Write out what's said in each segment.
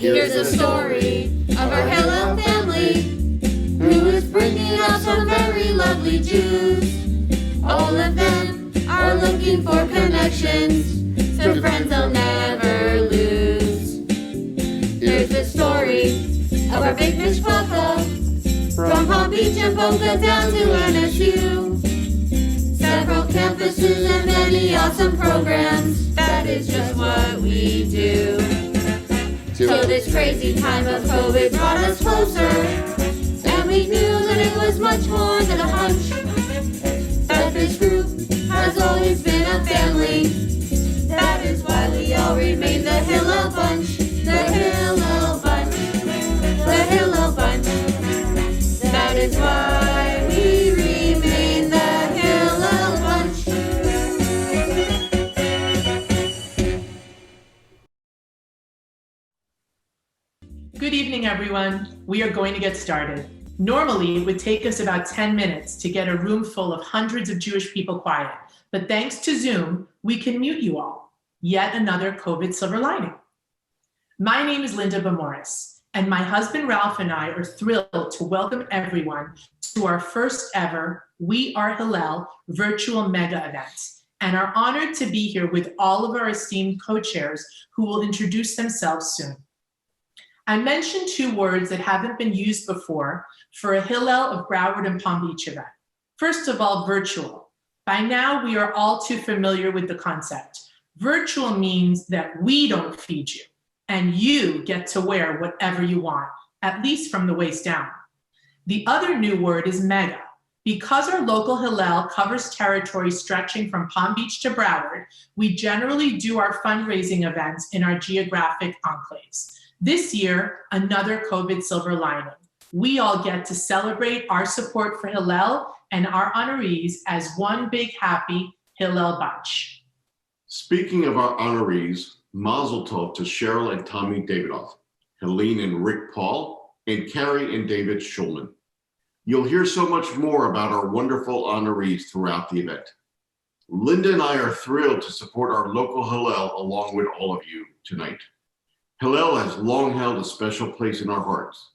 Here's a story of our Hillel family, who is bringing up some very lovely Jews. All of them are looking for connections to friends they'll never lose. Here's the story of our big mishpacha, from Palm Beach and Boca down to NSU. Several campuses and many awesome programs, that is just what we do. So this crazy time of COVID brought us closer, and we knew that it was much more than a hunch, that this group has always been a family. That is why we all remain the Hillel Bunch, the Hillel Bunch, the Hillel Bunch. That is why we remain the Hillel Bunch. Good evening, everyone. We are going to get started. Normally, it would take us about 10 minutes to get a room full of hundreds of Jewish people quiet, but thanks to Zoom, we can mute you all. Yet another COVID silver lining. My name is Linda Bamoris, and my husband Ralph and I are thrilled to welcome everyone to our first ever We Are Hillel virtual mega event, and are honored to be here with all of our esteemed co-chairs who will introduce themselves soon. I mentioned two words that haven't been used before for a Hillel of Broward and Palm Beach event. First of all, virtual. By now, we are all too familiar with the concept. Virtual means that we don't feed you, and you get to wear whatever you want, at least from the waist down. The other new word is mega. Because our local Hillel covers territory stretching from Palm Beach to Broward, we generally do our fundraising events in our geographic enclaves. This year, another COVID silver lining. We all get to celebrate our support for Hillel and our honorees as one big happy Hillel Bunch. Speaking of our honorees, Mazel Tov to Cheryl and Tommy Davidoff, Helene and Rick Paul, and Carrie and David Schulman. You'll hear so much more about our wonderful honorees throughout the event. Linda and I are thrilled to support our local Hillel along with all of you tonight. Hillel has long held a special place in our hearts.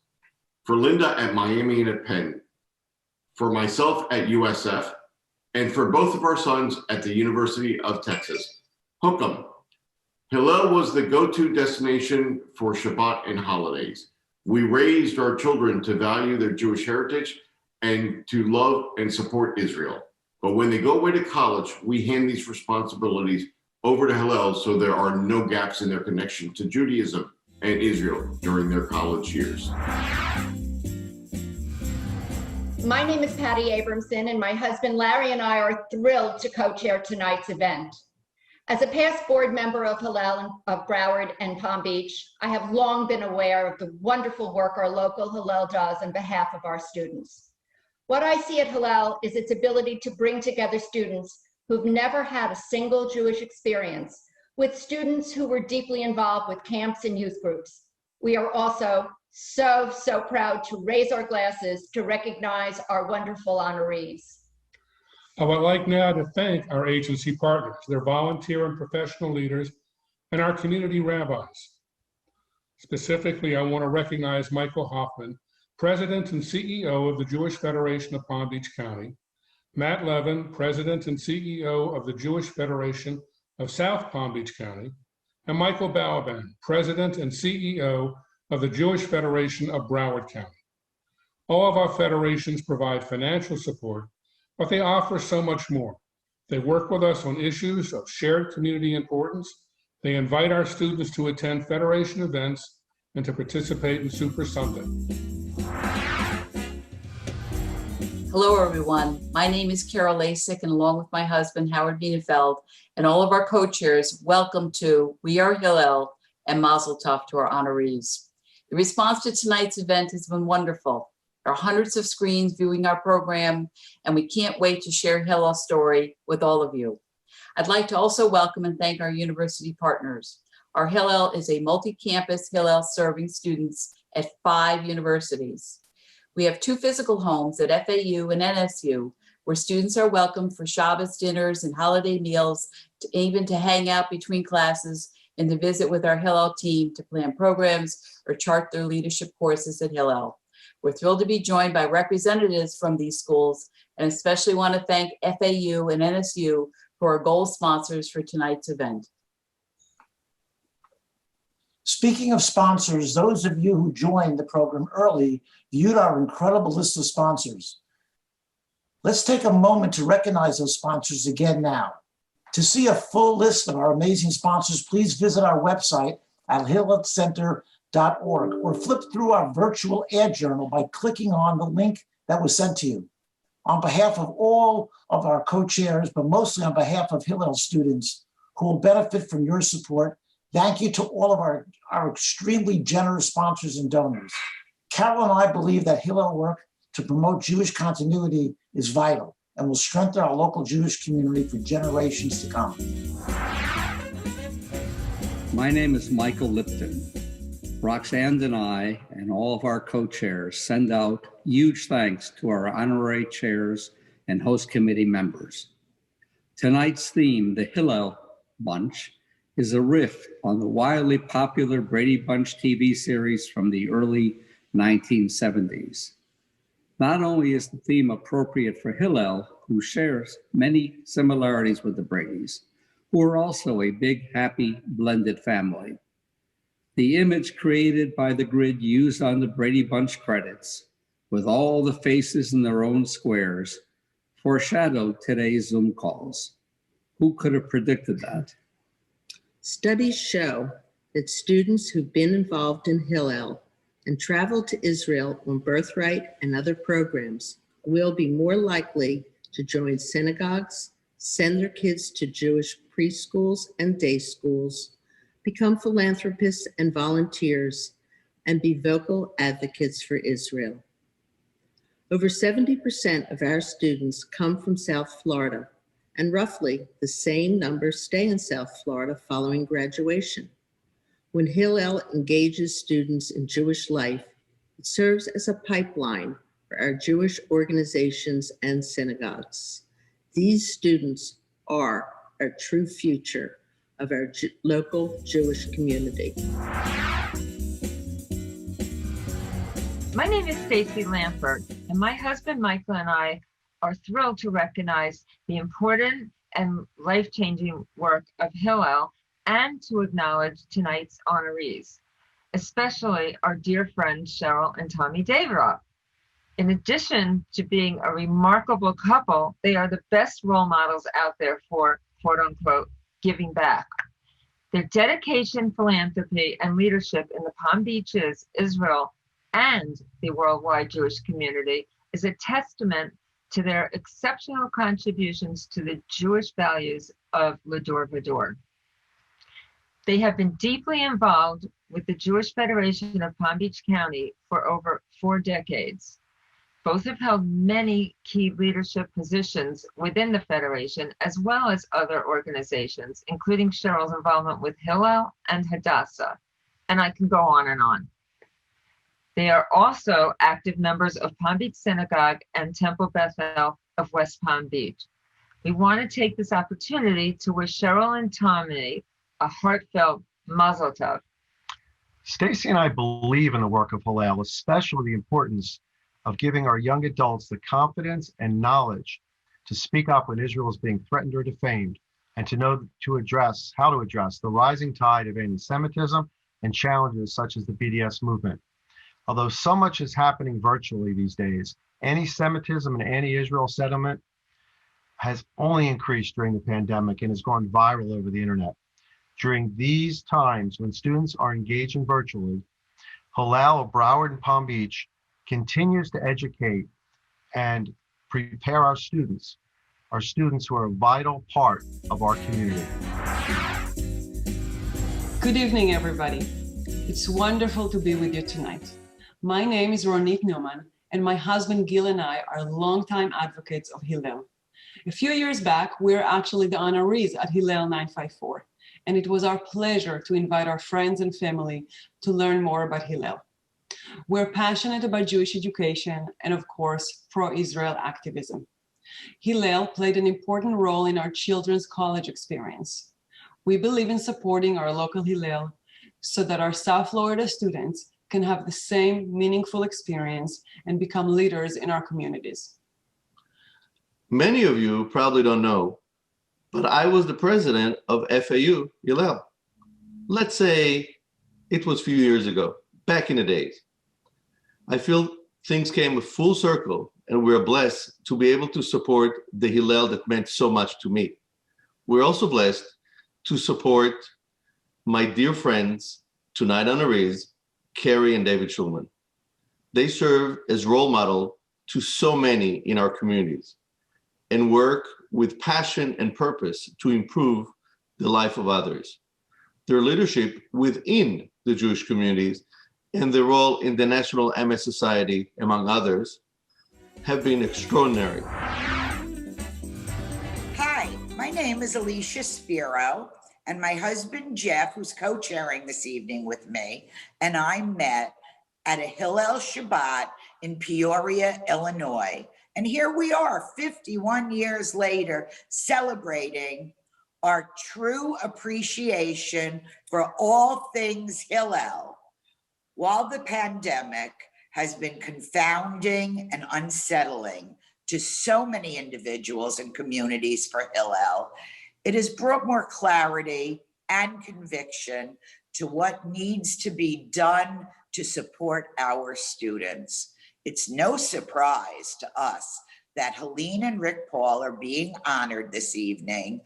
For Linda at Miami and at Penn, for myself at USF, and for both of our sons at the University of Texas. Hook 'em. Hillel was the go-to destination for Shabbat and holidays. We raised our children to value their Jewish heritage and to love and support Israel. But when they go away to college, we hand these responsibilities over to Hillel so there are no gaps in their connection to Judaism and Israel during their college years. My name is Patty Abramson, and my husband Larry and I are thrilled to co-chair tonight's event. As a past board member of Hillel of Broward and Palm Beach, I have long been aware of the wonderful work our local Hillel does on behalf of our students. What I see at Hillel is its ability to bring together students who've never had a single Jewish experience with students who were deeply involved with camps and youth groups. We are also so proud to raise our glasses to recognize our wonderful honorees. I would like now to thank our agency partners, their volunteer and professional leaders, and our community rabbis. Specifically, I want to recognize Michael Hoffman, President and CEO of the Jewish Federation of Palm Beach County, Matt Levin, President and CEO of the Jewish Federation of South Palm Beach County, and Michael Balaban, President and CEO of the Jewish Federation of Broward County. All of our federations provide financial support, but they offer so much more. They work with us on issues of shared community importance. They invite our students to attend federation events and to participate in Super Sunday. Hello, everyone. My name is Carol Lasik, and along with my husband, Howard Bienenfeld, and all of our co-chairs, welcome to We Are Hillel and Mazel Tov to our honorees. The response to tonight's event has been wonderful. There are hundreds of screens viewing our program, and we can't wait to share Hillel's story with all of you. I'd like to also welcome and thank our university partners. Our Hillel is a multi-campus Hillel serving students at 5 universities. We have 2 physical homes at FAU and NSU, where students are welcome for Shabbos dinners and holiday meals, even to hang out between classes and to visit with our Hillel team to plan programs or chart their leadership courses at Hillel. We're thrilled to be joined by representatives from these schools, and especially want to thank FAU and NSU for our gold sponsors for tonight's event. Speaking of sponsors, those of you who joined the program early viewed our incredible list of sponsors. Let's take a moment to recognize those sponsors again now. To see a full list of our amazing sponsors, please visit our website at hillelcenter.org or flip through our virtual ad journal by clicking on the link that was sent to you. On behalf of all of our co-chairs, but mostly on behalf of Hillel students who will benefit from your support, thank you to all of our extremely generous sponsors and donors. Carol and I believe that Hillel work to promote Jewish continuity is vital and will strengthen our local Jewish community for generations to come. My name is Michael Lipton. Roxanne and I and all of our co-chairs send out huge thanks to our honorary chairs and host committee members. Tonight's theme, the Hillel Bunch, is a riff on the wildly popular Brady Bunch TV series from the early 1970s. Not only is the theme appropriate for Hillel, who shares many similarities with the Bradys, who are also a big, happy, blended family. The image created by the grid used on the Brady Bunch credits, with all the faces in their own squares, foreshadowed today's Zoom calls. Who could have predicted that? Studies show that students who've been involved in Hillel and traveled to Israel on Birthright and other programs will be more likely to join synagogues, send their kids to Jewish preschools and day schools, become philanthropists and volunteers, and be vocal advocates for Israel. Over 70% of our students come from South Florida, and roughly the same number stay in South Florida following graduation. When Hillel engages students in Jewish life, it serves as a pipeline for our Jewish organizations and synagogues. These students are our true future of our local Jewish community. My name is Stacy Lampert, and my husband Michael and I are thrilled to recognize the important and life-changing work of Hillel and to acknowledge tonight's honorees, especially our dear friends Cheryl and Tommy Davidoff. In addition to being a remarkable couple, they are the best role models out there for, quote unquote, giving back. Their dedication, philanthropy, and leadership in the Palm Beaches, Israel, and the worldwide Jewish community is a testament to their exceptional contributions to the Jewish values of L'Dor V'Dor. They have been deeply involved with the Jewish Federation of Palm Beach County for over 4 decades. Both have held many key leadership positions within the Federation, as well as other organizations, including Cheryl's involvement with Hillel and Hadassah, and I can go on and on. They are also active members of Palm Beach Synagogue and Temple Bethel of West Palm Beach. We want to take this opportunity to wish Cheryl and Tommy a heartfelt Mazel Tov. Stacy and I believe in the work of Hillel, especially the importance of giving our young adults the confidence and knowledge to speak up when Israel is being threatened or defamed, and to know how to address the rising tide of anti-Semitism and challenges such as the BDS movement. Although so much is happening virtually these days, anti-Semitism and anti-Israel sentiment has only increased during the pandemic and has gone viral over the internet. During these times when students are engaging virtually, Hillel of Broward and Palm Beach continues to educate and prepare our students who are a vital part of our community. Good evening, everybody. It's wonderful to be with you tonight. My name is Ronit Newman, and my husband Gil and I are longtime advocates of Hillel. A few years back, we were actually the honorees at Hillel 954, and it was our pleasure to invite our friends and family to learn more about Hillel. We're passionate about Jewish education and, of course, pro-Israel activism. Hillel played an important role in our children's college experience. We believe in supporting our local Hillel so that our South Florida students can have the same meaningful experience and become leaders in our communities. Many of you probably don't know, but I was the president of FAU Hillel. Let's say it was a few years ago, back in the days. I feel things came full circle and we're blessed to be able to support the Hillel that meant so much to me. We're also blessed to support my dear friends, tonight honorees, Carrie and David Schulman. They serve as role model to so many in our communities and work with passion and purpose to improve the life of others. Their leadership within the Jewish communities and their role in the National MS Society, among others, have been extraordinary. Hi, my name is Alicia Spiro, and my husband Jeff, who's co-chairing this evening with me, and I met at a Hillel Shabbat in Peoria, Illinois. And here we are 51 years later, celebrating our true appreciation for all things Hillel. While the pandemic has been confounding and unsettling to so many individuals and communities for Hillel, it has brought more clarity and conviction to what needs to be done to support our students. It's no surprise to us that Helene and Rick Paul are being honored this evening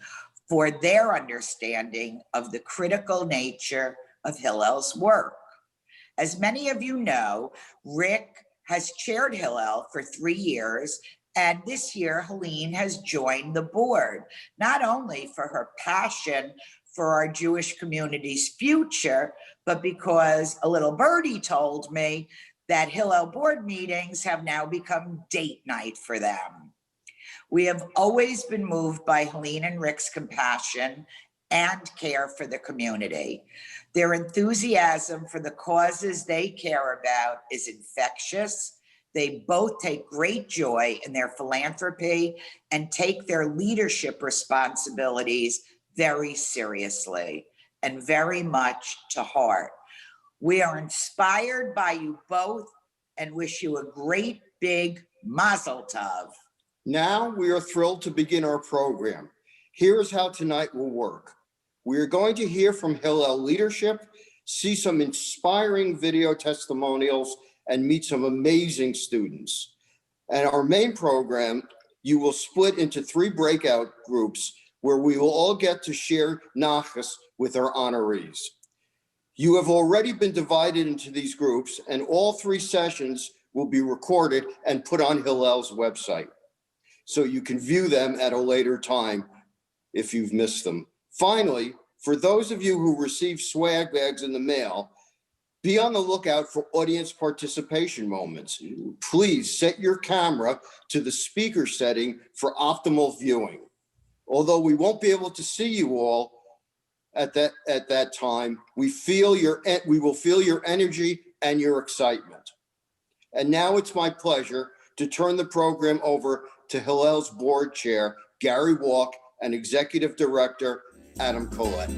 for their understanding of the critical nature of Hillel's work. As many of you know, Rick has chaired Hillel for 3 years, and this year Helene has joined the board, not only for her passion for our Jewish community's future, but because a little birdie told me that Hillel board meetings have now become date night for them. We have always been moved by Helene and Rick's compassion and care for the community. Their enthusiasm for the causes they care about is infectious. They both take great joy in their philanthropy and take their leadership responsibilities very seriously and very much to heart. We are inspired by you both and wish you a great big Mazel Tov. Now we are thrilled to begin our program. Here's how tonight will work. We are going to hear from Hillel leadership, see some inspiring video testimonials, and meet some amazing students. And our main program, you will split into 3 breakout groups where we will all get to share nachas with our honorees. You have already been divided into these groups, and all 3 sessions will be recorded and put on Hillel's website, so you can view them at a later time if you've missed them. Finally, for those of you who receive swag bags in the mail, be on the lookout for audience participation moments. Please set your camera to the speaker setting for optimal viewing. Although we won't be able to see you all at that time, we will feel your energy and your excitement. And now it's my pleasure to turn the program over to Hillel's board chair, Gary Walk, and executive director, Adam Collette.